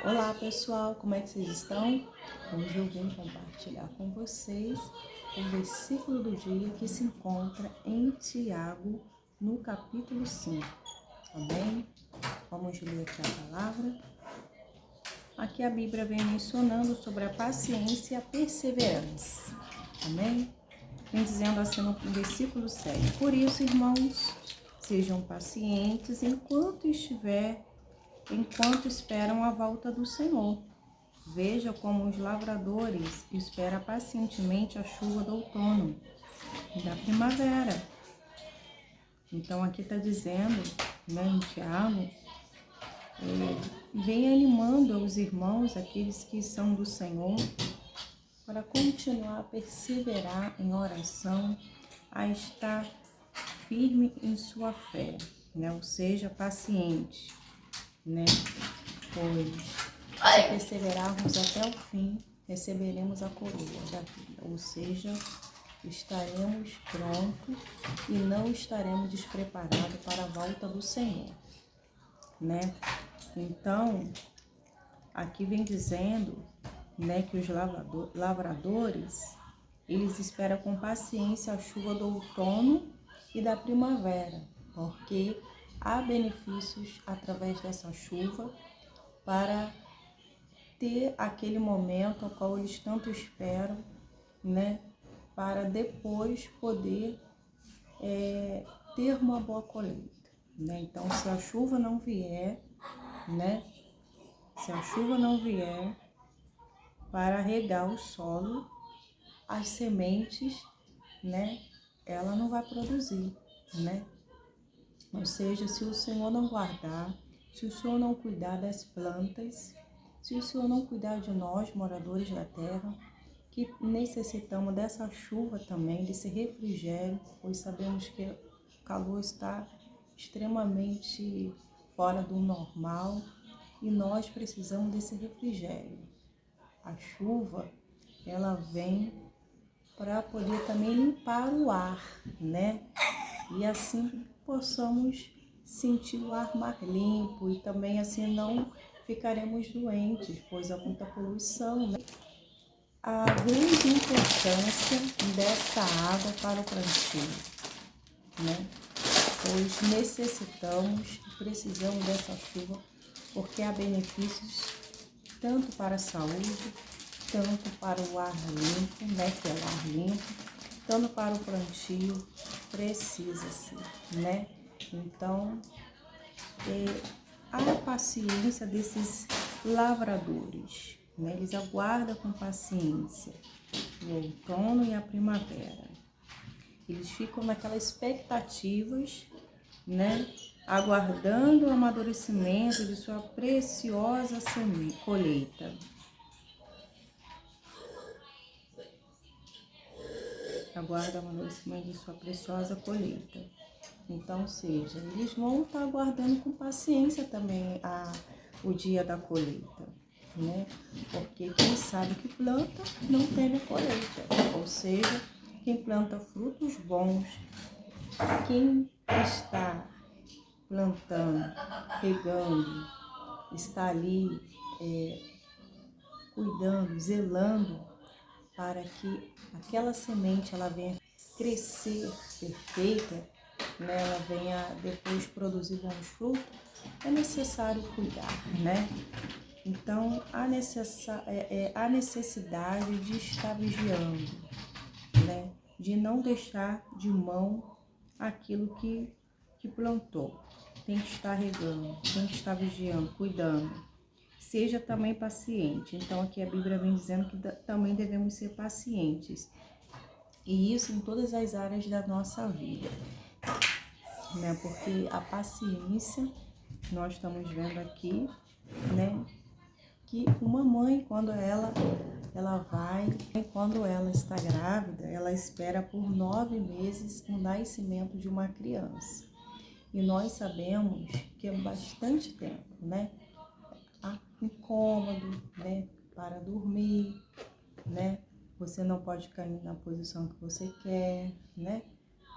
Olá pessoal, como é que vocês estão? Hoje eu vim compartilhar com vocês o versículo do dia que se encontra em Tiago, no capítulo 5, amém? Vamos ler aqui a palavra. Aqui a Bíblia vem mencionando sobre a paciência e a perseverança, amém? Vem dizendo assim no versículo 7, por isso, irmãos, sejam pacientes enquanto esperam a volta do Senhor. Veja como os lavradores esperam pacientemente a chuva do outono e da primavera. Então aqui está dizendo, em Tiago, vem animando os irmãos, aqueles que são do Senhor, para continuar a perseverar em oração, a estar firme em sua fé, ou seja, paciente, Pois se perseverarmos até o fim, receberemos a coroa da vida, ou seja, estaremos prontos e não estaremos despreparados para a volta do Senhor, Então, aqui vem dizendo, que os lavradores, eles esperam com paciência a chuva do outono e da primavera, porque há benefícios através dessa chuva para ter aquele momento ao qual eles tanto esperam, para depois poder ter uma boa colheita, Então, se a chuva não vier, para regar o solo, as sementes, ela não vai produzir, Ou seja, se o Senhor não guardar, se o Senhor não cuidar das plantas, se o Senhor não cuidar de nós, moradores da terra, que necessitamos dessa chuva também, desse refrigério, pois sabemos que o calor está extremamente fora do normal e nós precisamos desse refrigério. A chuva, ela vem para poder também limpar o ar, E assim possamos sentir o ar mais limpo e também assim não ficaremos doentes, pois há muita poluição, A grande importância dessa água para o plantio, Pois necessitamos e precisamos dessa chuva, porque há benefícios tanto para a saúde, tanto para o ar limpo, que é o ar limpo, tanto para o plantio, precisa-se, Então, a paciência desses lavradores, Eles aguardam com paciência o outono e a primavera. Eles ficam naquelas expectativas, aguardando o amadurecimento de sua preciosa colheita. Aguarda o amadurecimento de sua preciosa colheita. Então, seja, eles vão estar aguardando com paciência também o dia da colheita, Porque quem sabe que planta não teme a colheita, ou seja, quem planta frutos bons, quem está plantando, regando, está ali cuidando, zelando para que aquela semente ela venha crescer perfeita, ela venha depois produzir bons frutos, é necessário cuidar, Então, há necessidade de estar vigiando, De não deixar de mão aquilo que plantou. Tem que estar regando, tem que estar vigiando, cuidando. Seja também paciente. Então, aqui a Bíblia vem dizendo que também devemos ser pacientes. E isso em todas as áreas da nossa vida, Porque a paciência, nós estamos vendo aqui, que uma mãe, quando ela está grávida, ela espera por 9 meses o nascimento de uma criança. E nós sabemos que é bastante tempo, Incômodo, para dormir, Você não pode cair na posição que você quer,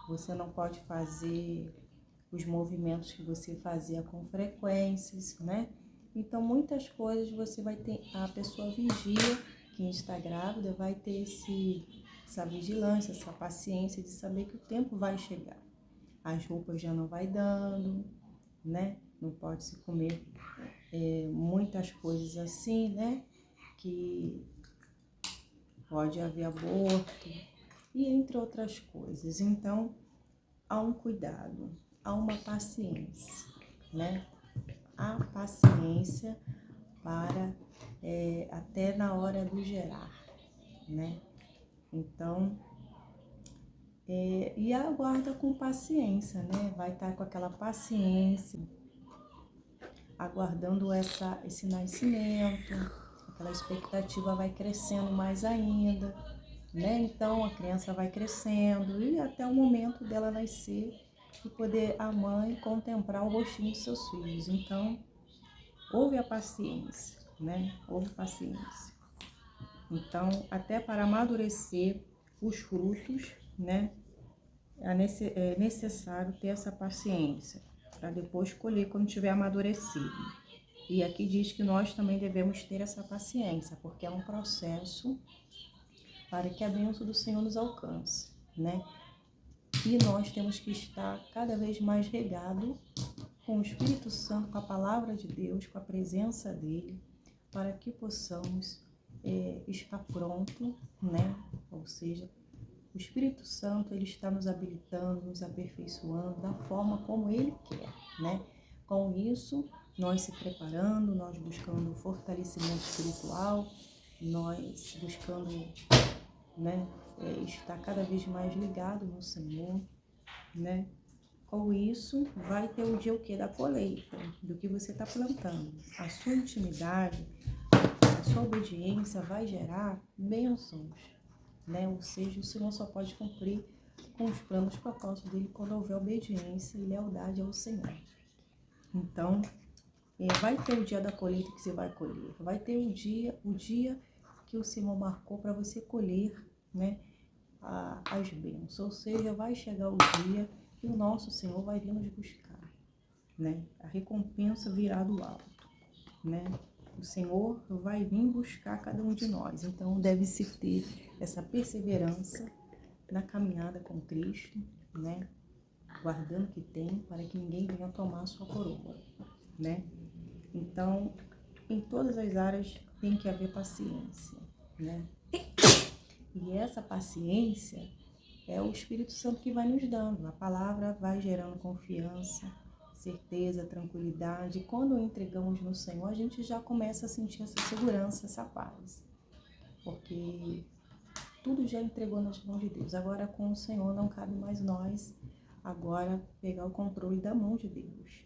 Você não pode fazer os movimentos que você fazia com frequências, Então, muitas coisas você vai ter, a pessoa vigia, quem está grávida vai ter essa vigilância, essa paciência de saber que o tempo vai chegar. As roupas já não vai dando, né? Não pode se comer muitas coisas assim, né? Que pode haver aborto e entre outras coisas. Então, há um cuidado, há uma paciência, né? Há paciência para até na hora do gerar, né? Então, e aguarda com paciência, né? Vai estar com aquela paciência, aguardando esse nascimento, aquela expectativa vai crescendo mais ainda, né? Então, a criança vai crescendo e até o momento dela nascer e poder a mãe contemplar o rostinho dos seus filhos. Então, houve a paciência, né? Houve paciência. Então, até para amadurecer os frutos, né? É necessário ter essa paciência para depois colher quando tiver amadurecido. E aqui diz que nós também devemos ter essa paciência, porque é um processo para que a bênção do Senhor nos alcance, né? E nós temos que estar cada vez mais regado com o Espírito Santo, com a palavra de Deus, com a presença dele, para que possamos estar pronto, né? Ou seja, o Espírito Santo, ele está nos habilitando, nos aperfeiçoando da forma como ele quer, né? Com isso, nós se preparando, nós buscando fortalecimento espiritual, nós buscando, né, estar cada vez mais ligado no Senhor, né? Com isso, vai ter o dia o quê? Da colheita, do que você está plantando. A sua intimidade, a sua obediência vai gerar bênçãos, né? Ou seja, o Senhor só pode cumprir com os planos e propósitos dele quando houver obediência e lealdade ao Senhor. Então, vai ter o dia da colheita que você vai colher. Vai ter o dia que o Senhor marcou para você colher, né, as bênçãos. Ou seja, vai chegar o dia que o nosso Senhor vai vir nos buscar, né? A recompensa virá do alto, né? O Senhor vai vir buscar cada um de nós. Então, deve-se ter essa perseverança na caminhada com Cristo, né? Guardando o que tem, para que ninguém venha tomar a sua coroa, né? Então, em todas as áreas tem que haver paciência, né? E essa paciência é o Espírito Santo que vai nos dando. A palavra vai gerando confiança, certeza, tranquilidade. E quando entregamos no Senhor, a gente já começa a sentir essa segurança, essa paz. Porque tudo já entregou nas mãos de Deus. Agora com o Senhor não cabe mais nós agora pegar o controle da mão de Deus.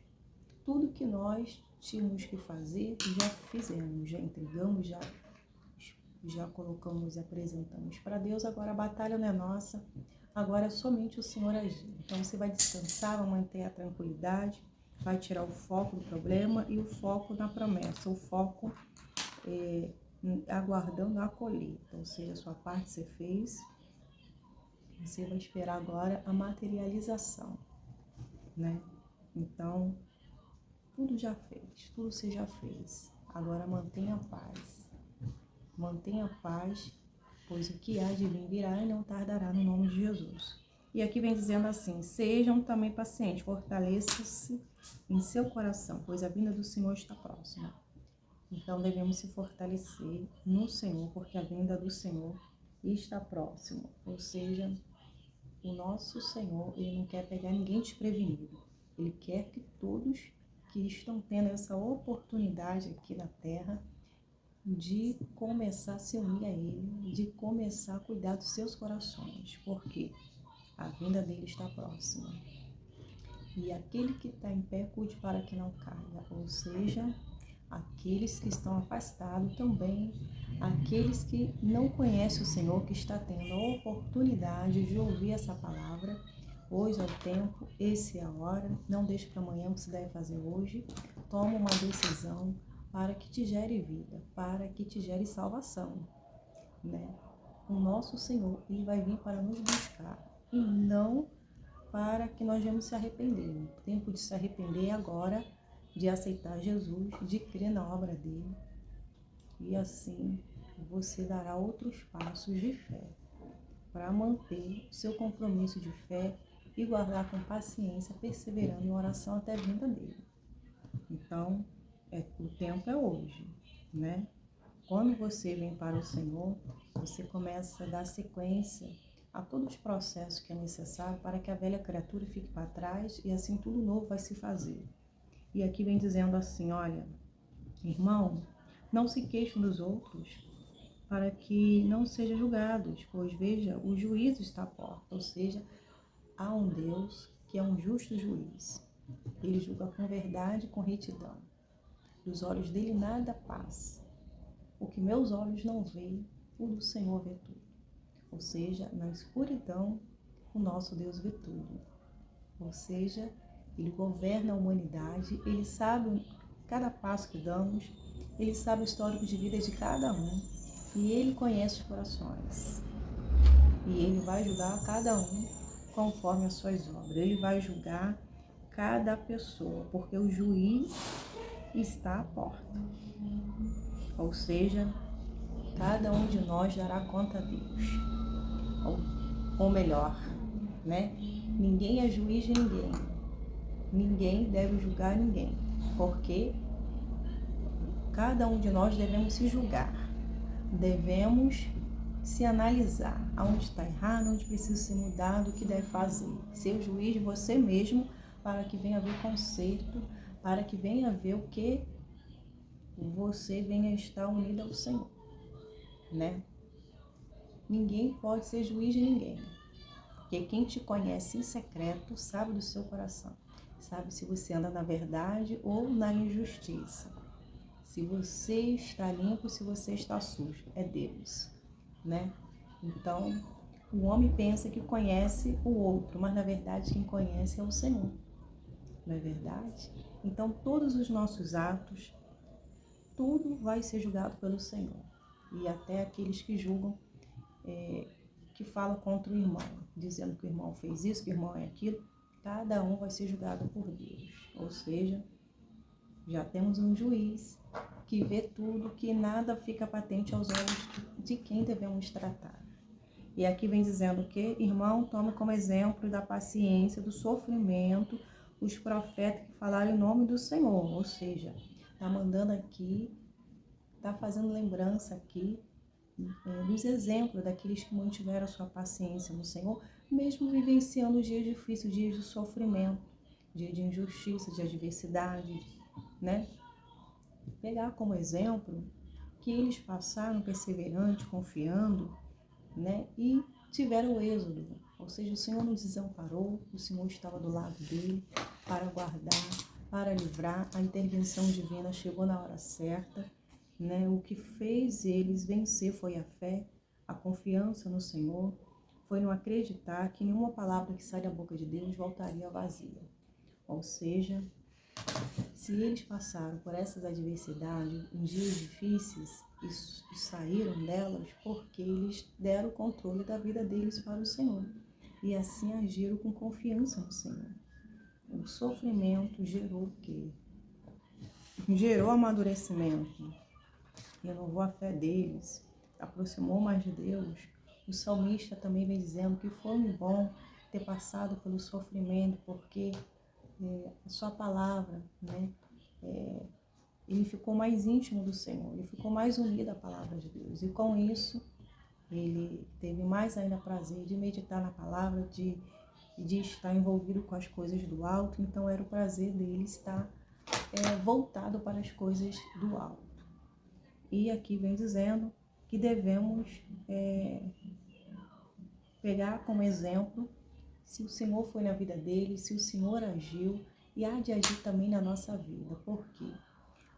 Tudo que nós tínhamos que fazer, já fizemos, já entregamos, já colocamos e apresentamos para Deus. Agora a batalha não é nossa, agora é somente o Senhor agir. Então você vai descansar, vai manter a tranquilidade, vai tirar o foco do problema e o foco na promessa, o foco aguardando a colheita. Ou seja, a sua parte você fez, você vai esperar agora a materialização, né? Então, tudo já fez, tudo você já fez. Agora mantenha a paz. Mantenha a paz, pois o que há de vir virá e não tardará no nome de Jesus. E aqui vem dizendo assim: sejam também pacientes, fortaleçam-se em seu coração, pois a vinda do Senhor está próxima. Então devemos se fortalecer no Senhor, porque a vinda do Senhor está próxima. Ou seja, o nosso Senhor, ele não quer pegar ninguém desprevenido. Ele quer que todos que estão tendo essa oportunidade aqui na Terra de começar a se unir a Ele, de começar a cuidar dos seus corações, porque a vinda dele está próxima. E aquele que está em pé, cuide para que não caia, ou seja, aqueles que estão afastados também, aqueles que não conhecem o Senhor, que está tendo a oportunidade de ouvir essa palavra. Hoje é o tempo, esse é a hora, não deixe para amanhã o que você deve fazer hoje. Toma uma decisão para que te gere vida, para que te gere salvação, né? O nosso Senhor, ele vai vir para nos buscar e não para que nós venhamos se arrepender. O tempo de se arrepender é agora, de aceitar Jesus, de crer na obra dele. E assim você dará outros passos de fé para manter o seu compromisso de fé e guardar com paciência, perseverando em oração até a vinda dele. Então, o tempo é hoje, né? Quando você vem para o Senhor, você começa a dar sequência a todos os processos que é necessário para que a velha criatura fique para trás e assim tudo novo vai se fazer. E aqui vem dizendo assim, olha, irmão, não se queixem dos outros para que não sejam julgados, pois veja, o juízo está à porta, ou seja, há um Deus que é um justo juiz. Ele julga com verdade e com retidão. Dos olhos dele nada passa. O que meus olhos não veem, o do Senhor vê tudo. Ou seja, na escuridão, o nosso Deus vê tudo. Ou seja, ele governa a humanidade, ele sabe cada passo que damos, ele sabe o histórico de vida de cada um e ele conhece os corações. E ele vai julgar cada um conforme as suas obras. Ele vai julgar cada pessoa, porque o juiz está à porta. Ou seja, cada um de nós dará conta a Deus. Ou melhor, né? Ninguém é juiz de ninguém. Ninguém deve julgar ninguém, porque cada um de nós devemos se julgar. Devemos se analisar aonde está errado, onde precisa ser mudado, o que deve fazer. Ser o juiz de você mesmo para que venha haver conserto, para que venha haver o que você venha estar unido ao Senhor, né? Ninguém pode ser juiz de ninguém, porque quem te conhece em secreto sabe do seu coração, sabe se você anda na verdade ou na injustiça, se você está limpo, se você está sujo, é Deus, né? Então, o homem pensa que conhece o outro, mas na verdade quem conhece é o Senhor, não é verdade? Então, todos os nossos atos, tudo vai ser julgado pelo Senhor. E até aqueles que julgam, que falam contra o irmão, dizendo que o irmão fez isso, que o irmão é aquilo, cada um vai ser julgado por Deus. Ou seja, já temos um juiz que vê tudo, que nada fica patente aos olhos de quem devemos tratar. E aqui vem dizendo que, irmão, tome como exemplo da paciência, do sofrimento, os profetas que falaram em nome do Senhor. Ou seja, está mandando aqui, está fazendo lembrança aqui dos exemplos daqueles que mantiveram a sua paciência no Senhor, mesmo vivenciando dias difíceis, dias de sofrimento, dias de injustiça, de adversidade, né? Pegar como exemplo que eles passaram perseverante, confiando, né? E tiveram o êxodo, ou seja, o Senhor não desamparou, o Senhor estava do lado dele para guardar, para livrar, a intervenção divina chegou na hora certa, né? O que fez eles vencer foi a fé, a confiança no Senhor, foi não acreditar que nenhuma palavra que sai da boca de Deus voltaria vazia. Ou seja, se eles passaram por essas adversidades, em dias difíceis, e saíram delas porque eles deram o controle da vida deles para o Senhor. E assim agiram com confiança no Senhor. O sofrimento gerou o quê? Gerou amadurecimento. Renovou a fé deles, aproximou mais de Deus. O salmista também vem dizendo que foi bom ter passado pelo sofrimento, porque a sua palavra, né? Ele ficou mais íntimo do Senhor, ele ficou mais unido à palavra de Deus. E com isso, ele teve mais ainda prazer de meditar na palavra, de estar envolvido com as coisas do alto. Então, era o prazer dele estar voltado para as coisas do alto. E aqui vem dizendo que devemos pegar como exemplo se o Senhor foi na vida dele, se o Senhor agiu, e há de agir também na nossa vida. Por quê?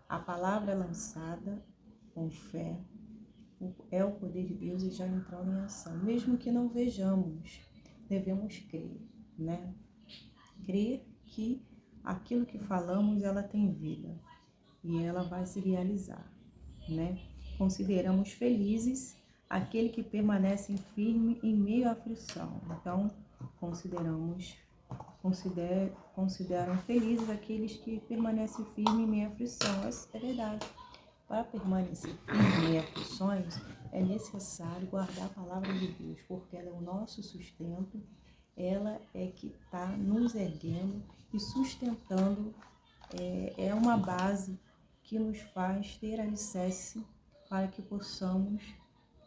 A palavra é lançada com fé, é o poder de Deus e já entrando em ação. Mesmo que não vejamos, devemos crer, né? Crer que aquilo que falamos, ela tem vida e ela vai se realizar, né? Consideramos felizes aquele que permanece firme em meio à aflição. Então, consideramos consideram felizes aqueles que permanecem firmes em meio à aflição. É verdade. Para permanecer firme em meio a aflições, é necessário guardar a palavra de Deus, porque ela é o nosso sustento, ela é que está nos erguendo e sustentando, é uma base que nos faz ter alicerce para que possamos,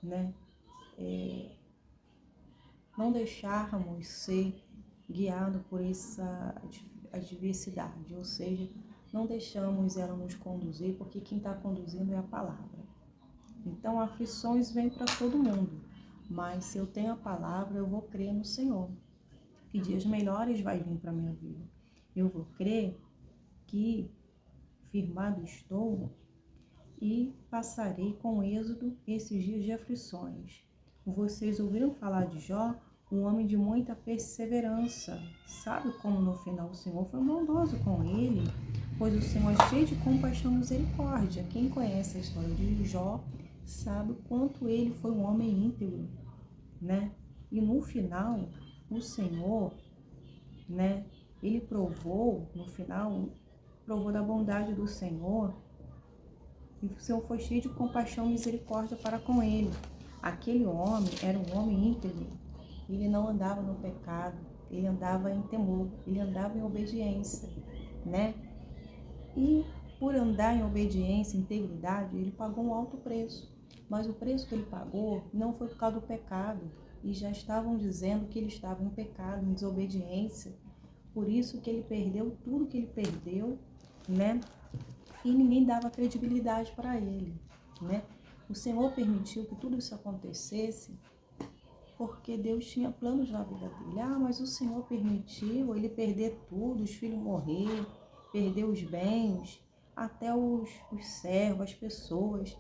né, não deixarmos ser guiados por essa adversidade, ou seja, não deixamos ela nos conduzir, porque quem está conduzindo é a palavra. Então, aflições vêm para todo mundo, mas se eu tenho a palavra, eu vou crer no Senhor, que dias melhores vai vir para a minha vida. Eu vou crer que firmado estou e passarei com êxodo esses dias de aflições. Vocês ouviram falar de Jó, um homem de muita perseverança. Sabe como no final o Senhor foi bondoso com ele? Pois o Senhor é cheio de compaixão e misericórdia. Quem conhece a história de Jó sabe o quanto ele foi um homem íntegro, né? E no final, o Senhor, né? Ele provou, no final, provou da bondade do Senhor. E o Senhor foi cheio de compaixão e misericórdia para com ele. Aquele homem era um homem íntegro. Ele não andava no pecado, ele andava em temor, ele andava em obediência, né? E por andar em obediência, integridade, ele pagou um alto preço. Mas o preço que ele pagou não foi por causa do pecado. E já estavam dizendo que ele estava em pecado, em desobediência. Por isso que ele perdeu tudo que ele perdeu, né? E ninguém dava credibilidade para ele, né? O Senhor permitiu que tudo isso acontecesse porque Deus tinha planos na vida dele. Ah, mas o Senhor permitiu ele perder tudo, os filhos morrer, perder os bens, até os servos, as pessoas,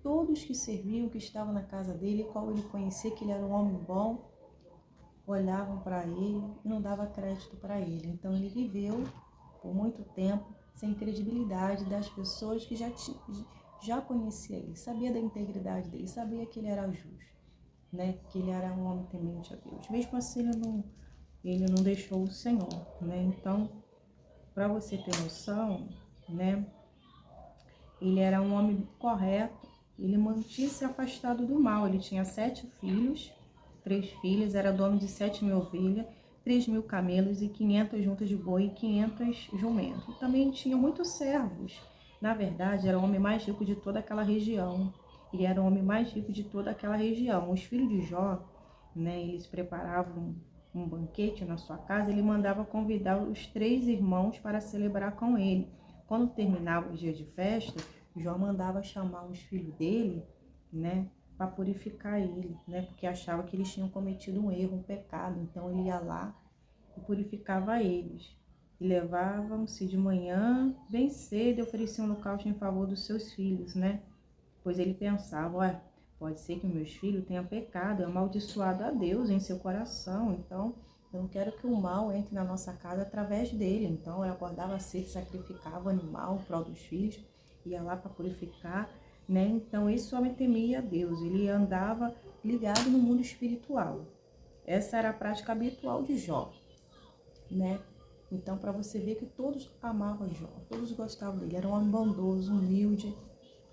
todos que serviam, que estavam na casa dele, qual ele conhecia que ele era um homem bom, olhavam para ele e não davam crédito para ele. Então ele viveu por muito tempo sem credibilidade das pessoas que já conhecia ele, sabia da integridade dele, sabia que ele era justo, né? Que ele era um homem temente a Deus. Mesmo assim, ele não deixou o Senhor, né? Então, para você ter noção, né? Ele era um homem correto, ele mantinha-se afastado do mal. Ele tinha 7 filhos, 3 filhas, era dono de 7.000 ovelhas, 3.000 camelos e 500 juntas de boi e 500 jumentos. E também tinha muitos servos. Na verdade, era o homem mais rico de toda aquela região. Ele era o homem mais rico de toda aquela região. Os filhos de Jó, né, eles preparavam um banquete na sua casa, ele mandava convidar os 3 irmãos para celebrar com ele. Quando terminava o dia de festa, Jó mandava chamar os filhos dele, né, para purificar ele, né, porque achava que eles tinham cometido um erro, um pecado. Então ele ia lá e purificava eles. E levavam-se de manhã, bem cedo, e ofereciam holocausto em favor dos seus filhos, né? Pois ele pensava, ué, pode ser que meus filhos tenham pecado, amaldiçoado a Deus em seu coração, então eu não quero que o mal entre na nossa casa através dele. Então eu acordava cedo, sacrificava o animal em prol dos filhos, ia lá para purificar, né? Então esse homem temia a Deus, ele andava ligado no mundo espiritual. Essa era a prática habitual de Jó, né? Então, para você ver que todos amavam Jó, todos gostavam dele, era um homem bondoso, humilde,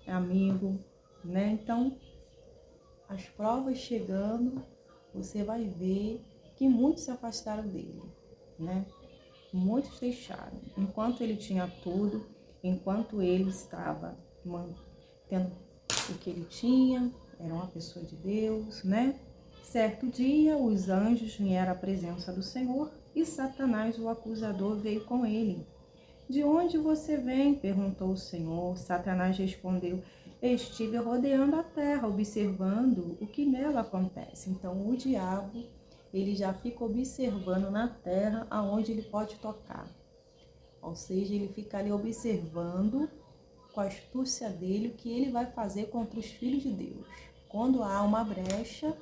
amigo, né? Então, as provas chegando, você vai ver que muitos se afastaram dele, né? Muitos deixaram. Enquanto ele tinha tudo, enquanto ele estava tendo o que ele tinha, era uma pessoa de Deus, né? Certo dia, os anjos vieram à presença do Senhor e Satanás, o acusador, veio com ele. De onde você vem? Perguntou o Senhor. Satanás respondeu: estive rodeando a terra, observando o que nela acontece. Então, o diabo, ele já fica observando na terra aonde ele pode tocar. Ou seja, ele fica ali observando com a astúcia dele o que ele vai fazer contra os filhos de Deus. Quando há uma brecha,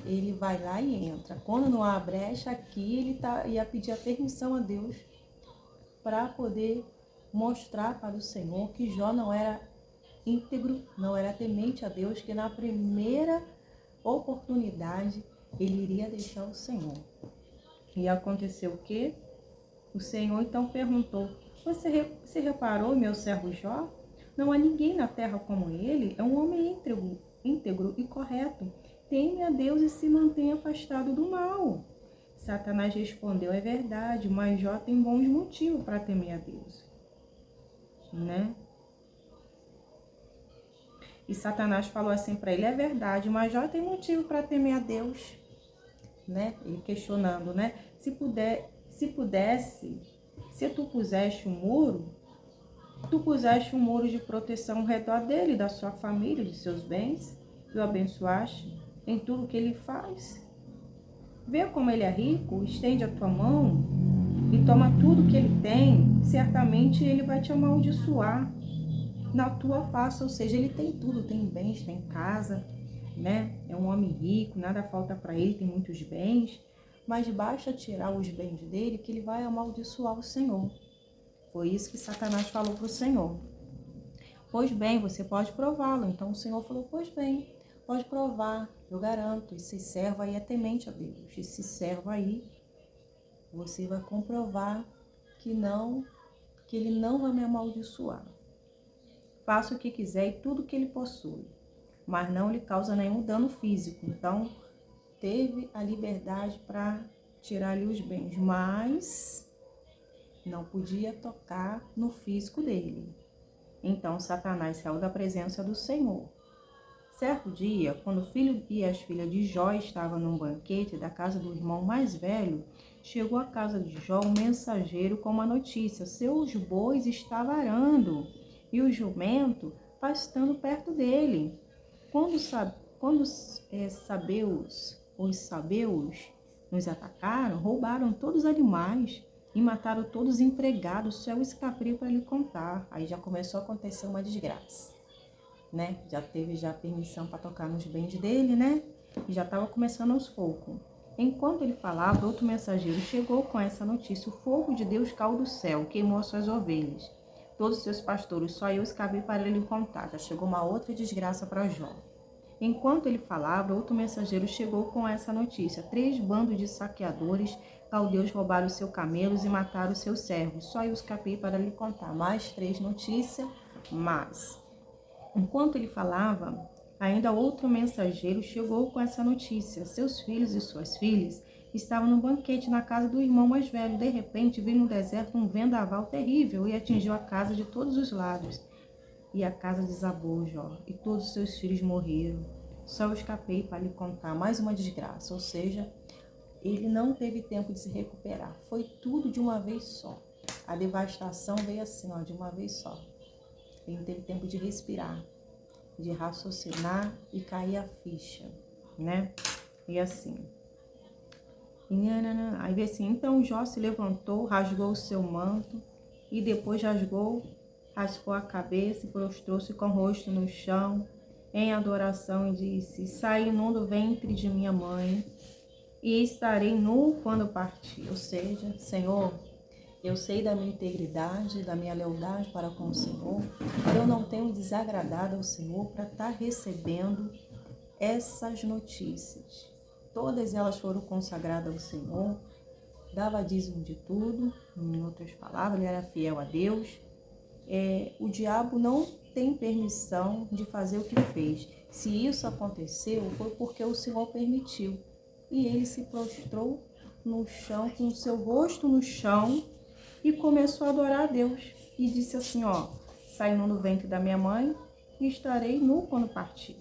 ele vai lá e entra. Quando não há brecha, aqui ele ia pedir a permissão a Deus para poder mostrar para o Senhor que Jó não era íntegro, não era temente a Deus, que na primeira oportunidade ele iria deixar o Senhor. E aconteceu o quê? O Senhor então perguntou: Você reparou, meu servo Jó? Não há ninguém na terra como ele. É um homem íntegro e correto. Teme a Deus e se mantém afastado do mal. Satanás respondeu: É verdade, mas Jó tem bons motivos para temer a Deus, né? E Satanás falou assim para ele: É verdade, mas Jó tem motivo para temer a Deus, né? Ele questionando, né? Se pudesse, se tu puseste um muro, tu puseste um muro de proteção ao redor dele, da sua família, de seus bens, e o abençoaste em tudo que ele faz. Vê como ele é rico, estende a tua mão e toma tudo que ele tem, certamente ele vai te amaldiçoar na tua face. Ou seja, ele tem tudo, tem bens, tem casa, né? É um homem rico, nada falta para ele, tem muitos bens, mas basta tirar os bens dele que ele vai amaldiçoar o Senhor. Foi isso que Satanás falou para o Senhor. Pois bem, você pode prová-lo. Então o Senhor falou: pois bem, pode provar, eu garanto. Esse servo aí é temente a Deus. Esse servo aí, você vai comprovar que ele não vai me amaldiçoar. Faça o que quiser e tudo que ele possui, mas não lhe causa nenhum dano físico. Então, teve a liberdade para tirar ali os bens, mas não podia tocar no físico dele. Então, Satanás saiu da presença do Senhor. Certo dia, quando o filho e as filhas de Jó estavam num banquete da casa do irmão mais velho, chegou à casa de Jó um mensageiro com uma notícia: seus bois estavam arando e o jumento pastando perto dele. Quando os sabeus nos atacaram, roubaram todos os animais e mataram todos os empregados. Só eu escapei para lhe contar. Aí já começou a acontecer uma desgraça, né? Já teve permissão para tocar nos bens dele, né? E já estava começando aos poucos. Enquanto ele falava, outro mensageiro chegou com essa notícia: o fogo de Deus caiu do céu, queimou as suas ovelhas, todos os seus pastores. Só eu escapei para lhe contar. Já chegou uma outra desgraça para Jó. Enquanto ele falava, outro mensageiro chegou com essa notícia: 3 bandos de saqueadores caldeus roubaram os seus camelos e mataram os seus servos. Só eu escapei para lhe contar. Mais 3 notícias, mas... Enquanto ele falava, ainda outro mensageiro chegou com essa notícia: seus filhos e suas filhas estavam no banquete na casa do irmão mais velho. De repente, veio no deserto um vendaval terrível e atingiu a casa de todos os lados. E a casa desabou, Jó, e todos os seus filhos morreram. Só eu escapei para lhe contar. Mais uma desgraça, ou seja, ele não teve tempo de se recuperar. Foi tudo de uma vez só. A devastação veio assim, de uma vez só. Ele não teve tempo de respirar, de raciocinar e cair a ficha, né? E assim. Aí vê assim: então Jó se levantou, rasgou o seu manto e depois raspou a cabeça e prostrou-se com o rosto no chão em adoração e disse: saí nu do ventre de minha mãe e estarei nu quando partir. Ou seja, Senhor, eu sei da minha integridade, da minha lealdade para com o Senhor. Eu não tenho desagradado ao Senhor para estar recebendo essas notícias. Todas elas foram consagradas ao Senhor. Dava dízimo de tudo. Em outras palavras, ele era fiel a Deus. O diabo não tem permissão de fazer o que fez. Se isso aconteceu, foi porque o Senhor permitiu. E ele se prostrou no chão, com o seu rosto no chão, e começou a adorar a Deus. E disse assim: saí nu do ventre da minha mãe e estarei nu quando partir.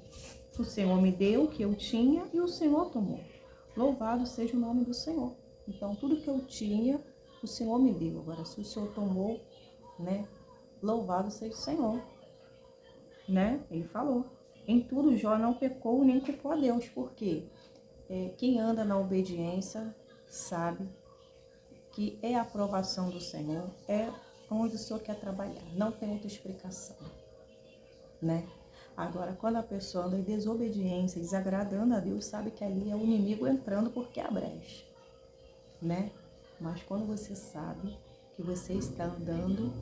O Senhor me deu o que eu tinha e o Senhor tomou. Louvado seja o nome do Senhor. Então, tudo que eu tinha, o Senhor me deu. Agora, se o Senhor tomou, né? Louvado seja o Senhor, né? Ele falou. Em tudo, Jó não pecou nem culpou a Deus, porque quem anda na obediência sabe que é a aprovação do Senhor, é onde o Senhor quer trabalhar. Não tem outra explicação, né? Agora, quando a pessoa anda em desobediência, desagradando a Deus, sabe que ali é o inimigo entrando porque é a brecha, né? Mas quando você sabe que você está andando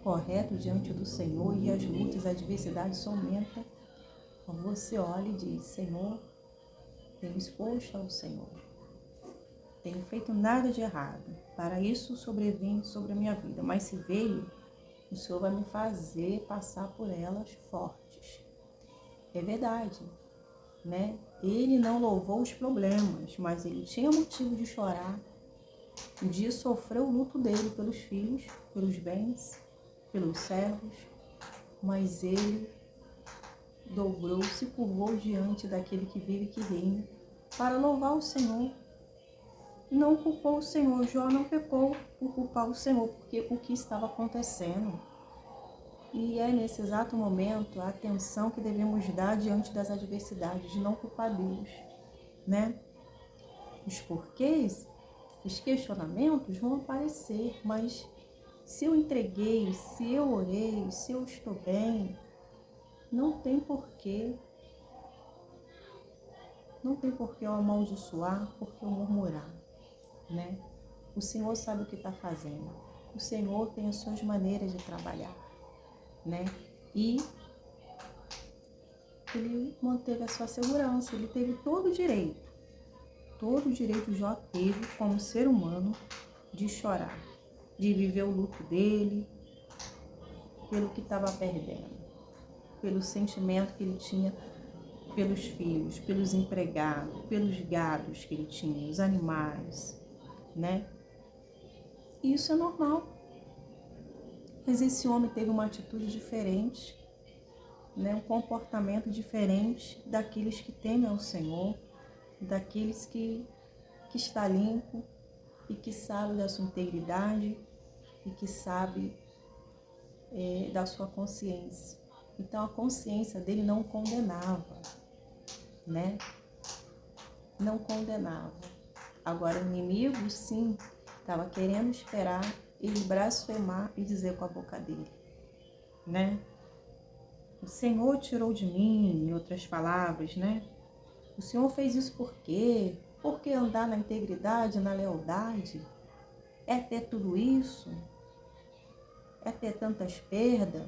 correto diante do Senhor e as lutas, as adversidades aumentam, você olha e diz: Senhor, tenho exposto ao Senhor. tenho feito nada de errado. Para isso sobrevim sobre a minha vida. Mas se veio, o Senhor vai me fazer passar por elas fortes. É verdade, né? Ele não louvou os problemas, mas ele tinha motivo de chorar, de sofrer o luto dele pelos filhos, pelos bens, pelos servos, mas ele dobrou, se curvou diante daquele que vive e que reina, para louvar o Senhor. Não culpou o Senhor, Jó não pecou por culpar o Senhor, porque o que estava acontecendo. E é nesse exato momento a atenção que devemos dar diante das adversidades, de não culpar Deus, né? Os porquês, os questionamentos vão aparecer, mas se eu entreguei, se eu orei, se eu estou bem, não tem porquê. Não tem porquê eu amaldiçoar, porquê eu murmurar, né? O Senhor sabe o que está fazendo. O Senhor tem as suas maneiras de trabalhar, né? E ele manteve a sua segurança, ele teve todo o direito Jó teve como ser humano de chorar, de viver o luto dele, pelo que estava perdendo, pelo sentimento que ele tinha pelos filhos, pelos empregados, pelos gados que ele tinha, os animais, né? E isso é normal. Mas esse homem teve uma atitude diferente, né? Um comportamento diferente daqueles que temem ao Senhor, daqueles que está limpo e que sabe da sua integridade e que sabe da sua consciência. Então a consciência dele não condenava, né? Não condenava. Agora o inimigo, sim, estava querendo esperar ele blasfemar e dizer com a boca dele, né? O Senhor tirou de mim, em outras palavras, né? O Senhor fez isso por quê? Por que andar na integridade, na lealdade? É ter tudo isso? É ter tantas perdas?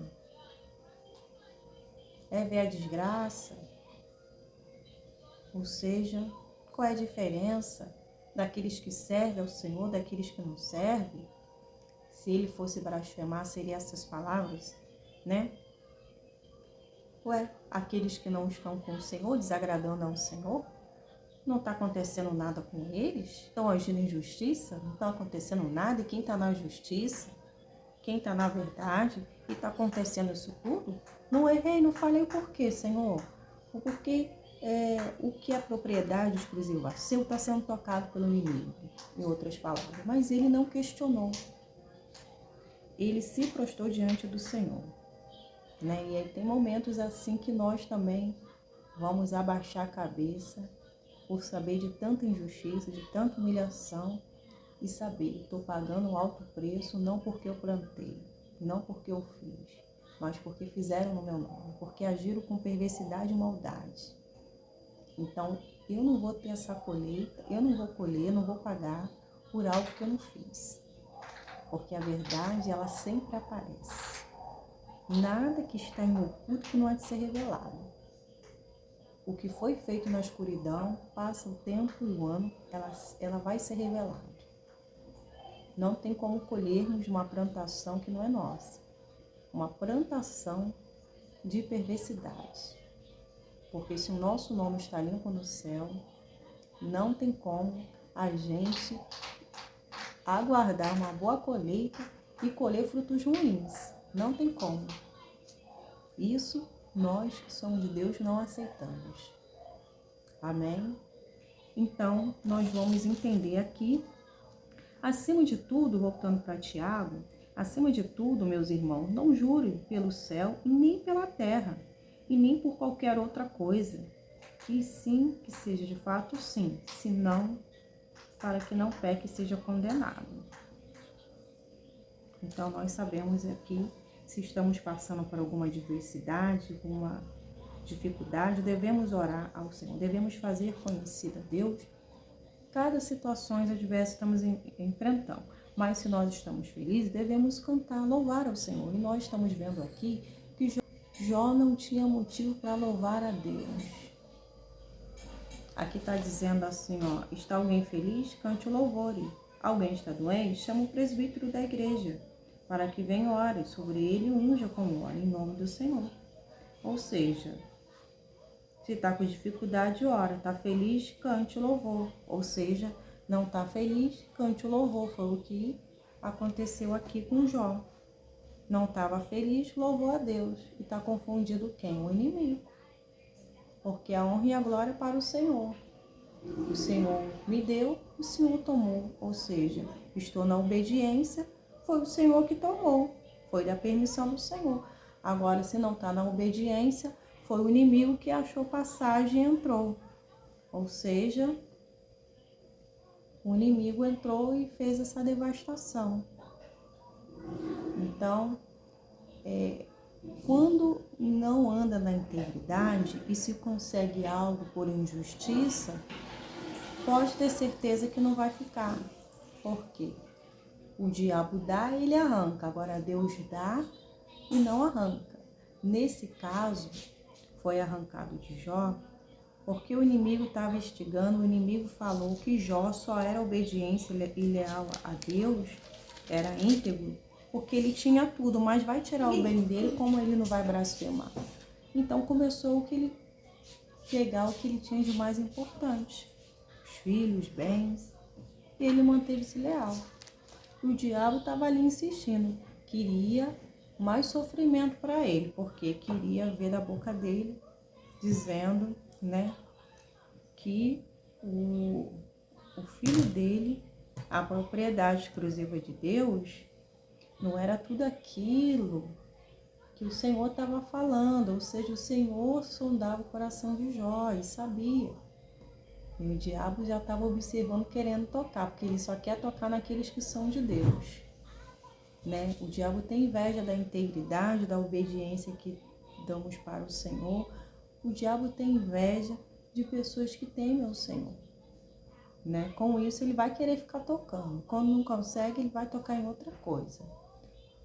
É ver a desgraça? Ou seja, qual é a diferença daqueles que servem ao Senhor, daqueles que não servem? Se ele fosse blasfemar, seria essas palavras, né? Ué, aqueles que não estão com o Senhor, desagradando ao Senhor, não está acontecendo nada com eles? Estão agindo em justiça? Não está acontecendo nada? E quem está na justiça? Quem está na verdade? E está acontecendo isso tudo? Não errei, não falei o porquê, Senhor. O porquê o que é propriedade exclusiva seu está sendo tocado pelo inimigo, em outras palavras. Mas ele não questionou. Ele se prostrou diante do Senhor, né? E aí tem momentos assim que nós também vamos abaixar a cabeça por saber de tanta injustiça, de tanta humilhação e saber, estou pagando um alto preço não porque eu plantei, não porque eu fiz, mas porque fizeram no meu nome, porque agiram com perversidade e maldade. Então, eu não vou ter essa colheita, eu não vou colher, não vou pagar por algo que eu não fiz. Porque a verdade, ela sempre aparece. Nada que está em oculto que não há de ser revelado. O que foi feito na escuridão, passa o tempo e o ano, ela vai ser revelada. Não tem como colhermos uma plantação que não é nossa. Uma plantação de perversidade. Porque se o nosso nome está limpo no céu, não tem como a gente aguardar uma boa colheita e colher frutos ruins. Não tem como. Isso nós que somos de Deus não aceitamos. Amém? Então, nós vamos entender aqui, acima de tudo, voltando para Tiago, acima de tudo, meus irmãos, não jure pelo céu e nem pela terra, e nem por qualquer outra coisa. Que sim, que seja de fato sim, se não, para que não peque e seja condenado. Então, nós sabemos aqui, se estamos passando por alguma adversidade, alguma dificuldade, devemos orar ao Senhor, devemos fazer conhecida a Deus cada situação adversa que estamos enfrentando. Mas se nós estamos felizes, devemos cantar, louvar ao Senhor. E nós estamos vendo aqui que Jó não tinha motivo para louvar a Deus. Aqui está dizendo assim, ó, está alguém feliz? Cante o louvor. Alguém está doente? Chama o presbítero da igreja, para que venha ore sobre ele e unja com óleo, em nome do Senhor. Ou seja, se está com dificuldade, ora. Está feliz, cante o louvor. Ou seja, não está feliz, cante o louvor. Foi o que aconteceu aqui com Jó. Não estava feliz, louvou a Deus. E está confundido quem? O inimigo. Porque a honra e a glória é para o Senhor. O Senhor me deu, o Senhor tomou. Ou seja, estou na obediência, foi o Senhor que tomou. Foi da permissão do Senhor. Agora, se não está na obediência, foi o inimigo que achou passagem e entrou. Ou seja, o inimigo entrou e fez essa devastação. Então, quando não anda na integridade e se consegue algo por injustiça, pode ter certeza que não vai ficar. Por quê? O diabo dá e ele arranca. Agora Deus dá e não arranca. Nesse caso, foi arrancado de Jó, porque o inimigo estava instigando, o inimigo falou que Jó só era obediência e leal a Deus, era íntegro, porque ele tinha tudo, mas vai tirar o bem dele, como ele não vai blasfemar? Então começou pegar o que ele tinha de mais importante, os filhos, bens, e ele manteve-se leal. O diabo estava ali insistindo, queria mais sofrimento para ele, porque queria ver da boca dele, dizendo, né, que o filho dele, a propriedade exclusiva de Deus, não era tudo aquilo que o Senhor estava falando, ou seja, o Senhor sondava o coração de Jó e sabia. E o diabo já estava observando, querendo tocar, porque ele só quer tocar naqueles que são de Deus, né? O diabo tem inveja da integridade, da obediência que damos para o Senhor. O diabo tem inveja de pessoas que temem ao Senhor, né? Com isso ele vai querer ficar tocando. Quando não consegue, ele vai tocar em outra coisa.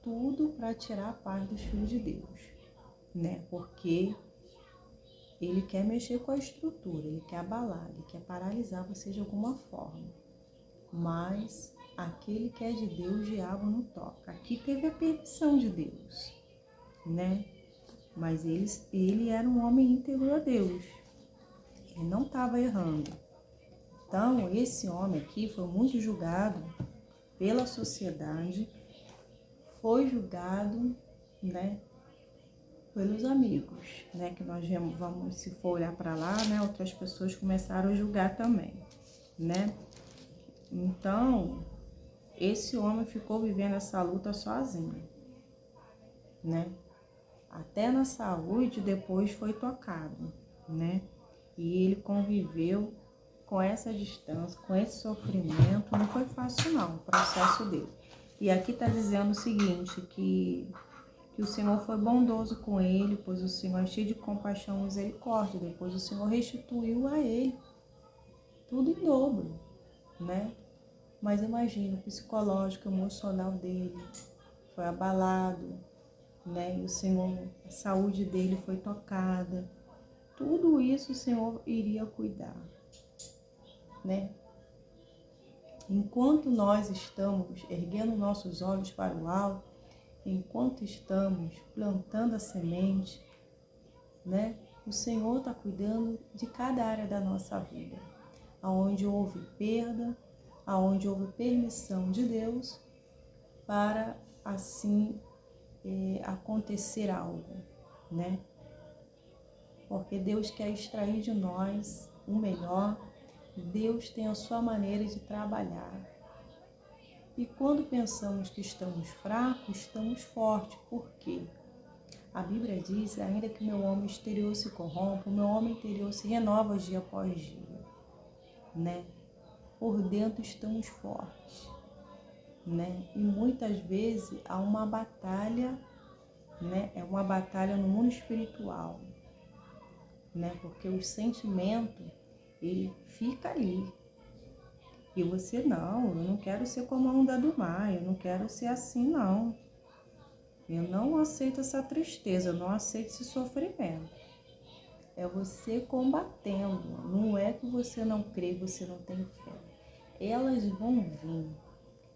Tudo para tirar a paz dos filhos de Deus, né? Porque ele quer mexer com a estrutura, ele quer abalar, ele quer paralisar você de alguma forma. Mas aquele que é de Deus, o diabo não toca. Aqui teve a permissão de Deus, né? Mas ele era um homem íntegro a Deus. Ele não estava errando. Então, esse homem aqui foi muito julgado pela sociedade, foi julgado, né, pelos amigos, né, que nós vamos, se for olhar para lá, né, outras pessoas começaram a julgar também, né. Então, esse homem ficou vivendo essa luta sozinho, né, até na saúde depois foi tocado, né, e ele conviveu com essa distância, com esse sofrimento. Não foi fácil não, o processo dele. E aqui está dizendo o seguinte, que o Senhor foi bondoso com ele, pois o Senhor é cheio de compaixão e misericórdia. Depois o Senhor restituiu a ele tudo em dobro, né? Mas imagina, o psicológico, emocional dele foi abalado, né? E o Senhor, a saúde dele foi tocada. Tudo isso o Senhor iria cuidar, né? Enquanto nós estamos erguendo nossos olhos para o alto, enquanto estamos plantando a semente, né? O Senhor está cuidando de cada área da nossa vida. Aonde houve perda, aonde houve permissão de Deus para assim acontecer algo, né? Porque Deus quer extrair de nós o melhor. Deus tem a sua maneira de trabalhar. E quando pensamos que estamos fracos, estamos fortes. Por quê? A Bíblia diz, ainda que o meu homem exterior se corrompa, o meu homem interior se renova dia após dia, né? Por dentro estamos fortes, né? E muitas vezes há uma batalha, né? É uma batalha no mundo espiritual, né? Porque o sentimento, ele fica ali. E você, não, eu não quero ser como a onda do mar, eu não quero ser assim, não. Eu não aceito essa tristeza, eu não aceito esse sofrimento. É você combatendo. Não é que você não crê, você não tem fé. Elas vão vir.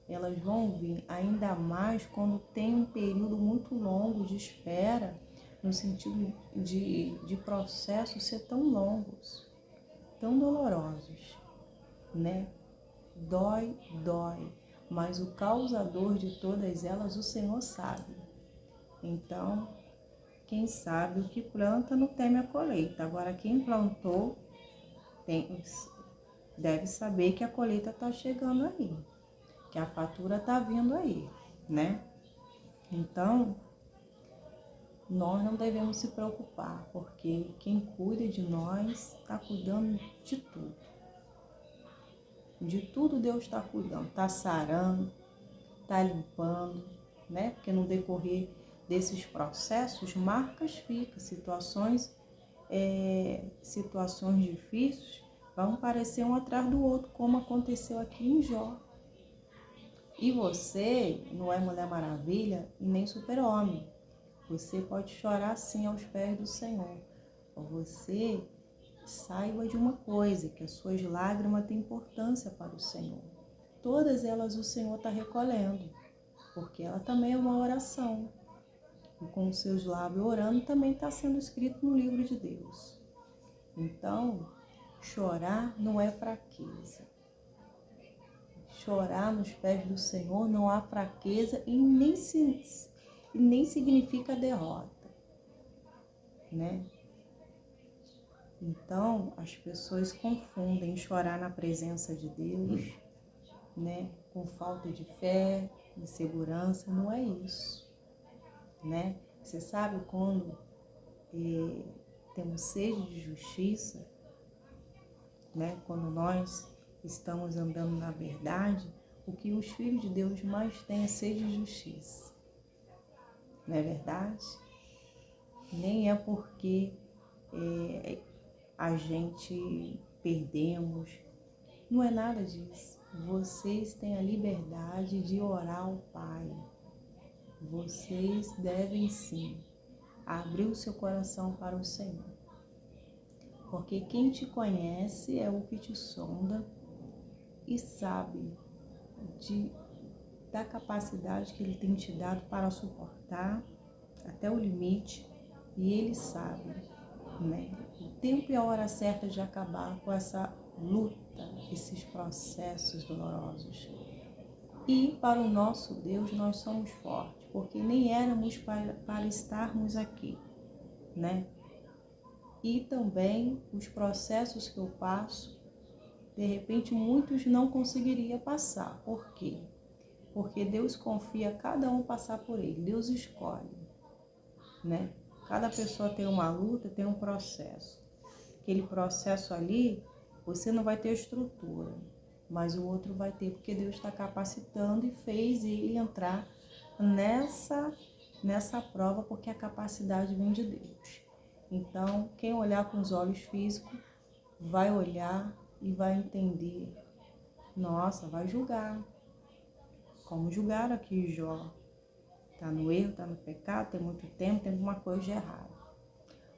Elas vão vir ainda mais quando tem um período muito longo de espera, no sentido de processos ser tão longos, tão dolorosos, né? Dói, dói, mas o causador de todas elas, o Senhor sabe. Então, quem sabe o que planta não teme a colheita. Agora, quem plantou deve saber que a colheita está chegando aí, que a fatura está vindo aí, né? Então, nós não devemos se preocupar, porque quem cuida de nós está cuidando de tudo. De tudo Deus está cuidando, está sarando, está limpando, né? Porque no decorrer desses processos, marcas ficam, situações difíceis vão aparecer um atrás do outro, como aconteceu aqui em Jó. E você não é Mulher Maravilha e nem Super-Homem. Você pode chorar sim aos pés do Senhor. Você saiba de uma coisa, que as suas lágrimas têm importância para o Senhor. Todas elas o Senhor está recolhendo, porque ela também é uma oração. E com os seus lábios orando também está sendo escrito no livro de Deus. Então, chorar não é fraqueza. Chorar nos pés do Senhor não há fraqueza e nem significa derrota, né? Então, as pessoas confundem chorar na presença de Deus, né, com falta de fé, de segurança. Não é isso, né? Você sabe quando temos sede de justiça, né? Quando nós estamos andando na verdade, o que os filhos de Deus mais têm é sede de justiça. Não é verdade? Nem é porque a gente perdemos. Não é nada disso. Vocês têm a liberdade de orar ao Pai. Vocês devem sim abrir o seu coração para o Senhor. Porque quem te conhece é o que te sonda e sabe da capacidade que Ele tem te dado para suportar até o limite. E Ele sabe, né, o tempo e a hora certa de acabar com essa luta, esses processos dolorosos. E para o nosso Deus nós somos fortes, porque nem éramos para estarmos aqui, né? E também os processos que eu passo, de repente muitos não conseguiriam passar. Por quê? Porque Deus confia a cada um passar por ele, Deus escolhe, né? Cada pessoa tem uma luta, tem um processo. Aquele processo ali, você não vai ter estrutura, mas o outro vai ter, porque Deus está capacitando e fez ele entrar nessa prova, porque a capacidade vem de Deus. Então, quem olhar com os olhos físicos, vai olhar e vai entender. Nossa, vai julgar. Como julgaram aqui Jó. Está no erro, está no pecado, tem muito tempo, tem alguma coisa de errado.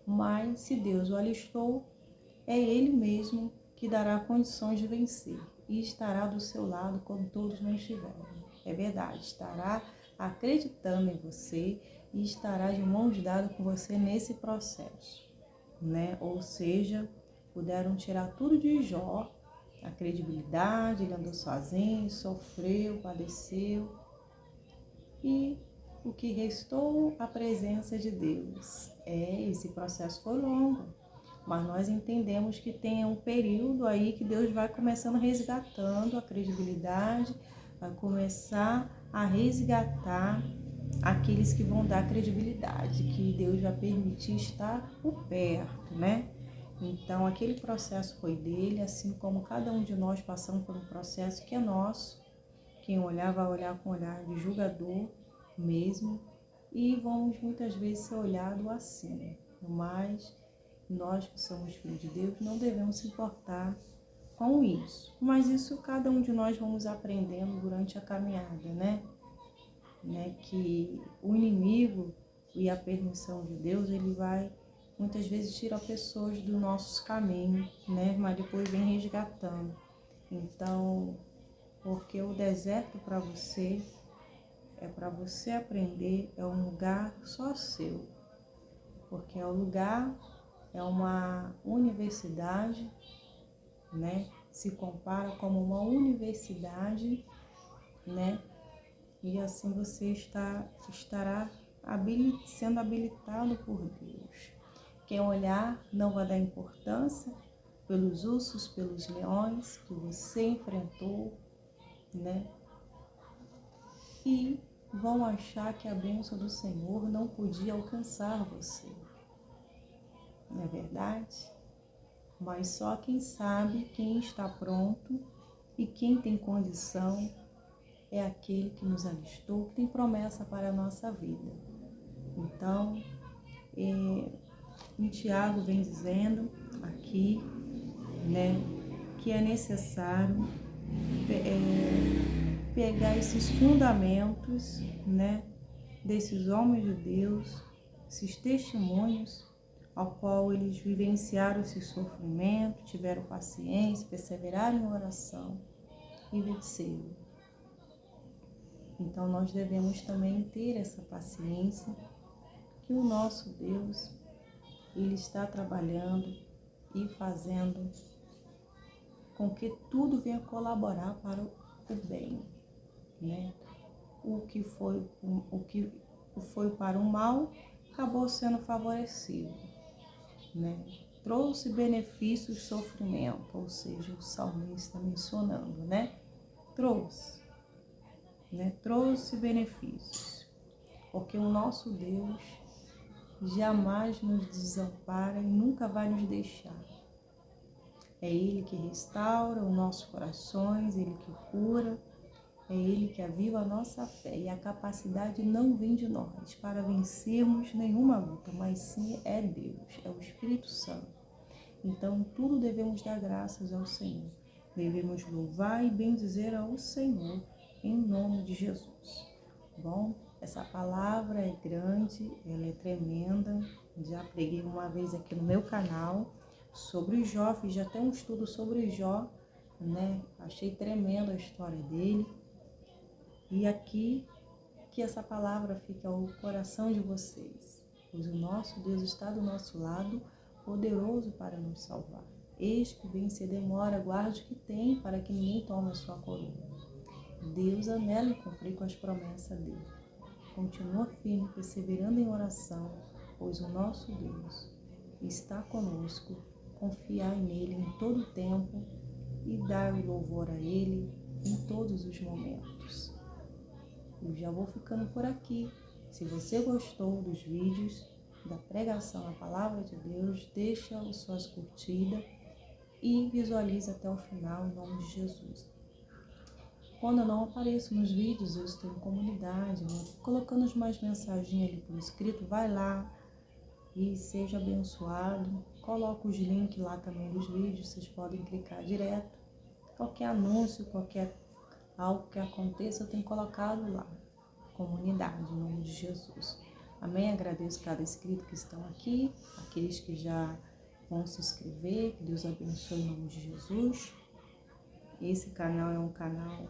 Mas se Deus o alistou, é Ele mesmo que dará condições de vencer e estará do seu lado quando todos não estiverem. É verdade, estará acreditando em você e estará de mãos dadas com você nesse processo, né? Ou seja, puderam tirar tudo de Jó, a credibilidade, ele andou sozinho, sofreu, padeceu, e o que restou, a presença de Deus. Esse processo foi longo, mas nós entendemos que tem um período aí que Deus vai começando resgatando a credibilidade, vai começar a resgatar aqueles que vão dar credibilidade, que Deus vai permitir estar por perto, né? Então, aquele processo foi dele, assim como cada um de nós passamos por um processo que é nosso. Quem olhar vai olhar com olhar de julgador mesmo, e vamos muitas vezes ser olhados assim. Mas nós que somos filhos de Deus não devemos se importar com isso. Mas isso cada um de nós vamos aprendendo durante a caminhada, né? Que o inimigo e a permissão de Deus, ele vai muitas vezes tira pessoas do nosso caminho, né? Mas depois vem resgatando. Então, porque o deserto para você é para você aprender, é um lugar só seu. Porque é um lugar, é uma universidade, né? Se compara como uma universidade, né? E assim você estará sendo habilitado por Deus. Quem olhar não vai dar importância pelos ursos, pelos leões que você enfrentou, né? E vão achar que a bênção do Senhor não podia alcançar você. Não é verdade? Mas só quem sabe, quem está pronto e quem tem condição é aquele que nos alistou, que tem promessa para a nossa vida. Então, o Tiago vem dizendo aqui, né, que é necessário pegar esses fundamentos, né, desses homens de Deus, esses testemunhos, ao qual eles vivenciaram esse sofrimento, tiveram paciência, perseveraram em oração e venceram. Então nós devemos também ter essa paciência, que o nosso Deus, Ele está trabalhando e fazendo com que tudo venha colaborar para o bem, né? O que foi para o mal acabou sendo favorecido, né? Trouxe benefícios e sofrimento, ou seja, o salmista mencionando, né? Trouxe benefícios, porque o nosso Deus jamais nos desampara e nunca vai nos deixar. É Ele que restaura os nossos corações, Ele que cura, é Ele que aviva a nossa fé. E a capacidade não vem de nós para vencermos nenhuma luta, mas sim é Deus, é o Espírito Santo. Então, tudo devemos dar graças ao Senhor. Devemos louvar e bendizer ao Senhor, em nome de Jesus. Bom, essa palavra é grande, ela é tremenda. Já preguei uma vez aqui no meu canal sobre Jó, fiz até um estudo sobre Jó, né? Achei tremenda a história dele. E aqui, que essa palavra fica ao coração de vocês, pois o nosso Deus está do nosso lado, poderoso para nos salvar. Eis que vem se demora, guarde o que tem, para que ninguém tome a sua coroa. Deus anela em cumprir com as promessas dele. Continua firme, perseverando em oração, pois o nosso Deus está conosco. Confiar nele em todo o tempo e dar o louvor a ele em todos os momentos. Eu já vou ficando por aqui. Se você gostou dos vídeos, da pregação na Palavra de Deus, deixa as suas curtidas e visualize até o final, em nome de Jesus. Quando eu não apareço nos vídeos, eu estou em comunidade, né? Colocando mais mensagens ali por escrito, vai lá e seja abençoado. Coloco os links lá também dos vídeos, vocês podem clicar direto. Qualquer anúncio, qualquer algo que aconteça, eu tenho colocado lá. Comunidade, em nome de Jesus. Amém? Agradeço cada inscrito que estão aqui, aqueles que já vão se inscrever, que Deus abençoe em nome de Jesus. Esse canal é um canal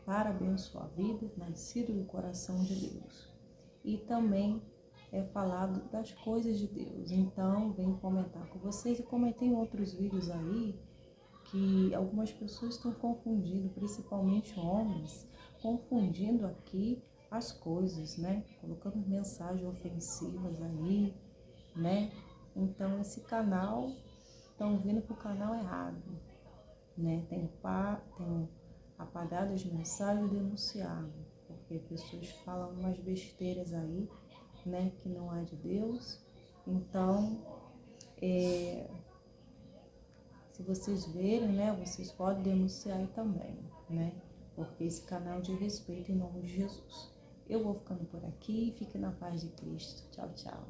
para abençoar a vida, nascido do coração de Deus. E também é falado das coisas de Deus. Então, venho comentar com vocês e comentei em outros vídeos aí que algumas pessoas estão confundindo, principalmente homens, confundindo aqui as coisas, né? Colocando mensagens ofensivas aí, né? Então, esse canal, estão vindo para o canal errado, né? Tem apagado as mensagens e denunciado, porque pessoas falam umas besteiras aí, né? Que não é de Deus. Então, se vocês verem, né? Vocês podem denunciar aí também, né? Porque esse canal é de respeito em nome de Jesus. Eu vou ficando por aqui. Fique na paz de Cristo. Tchau, tchau.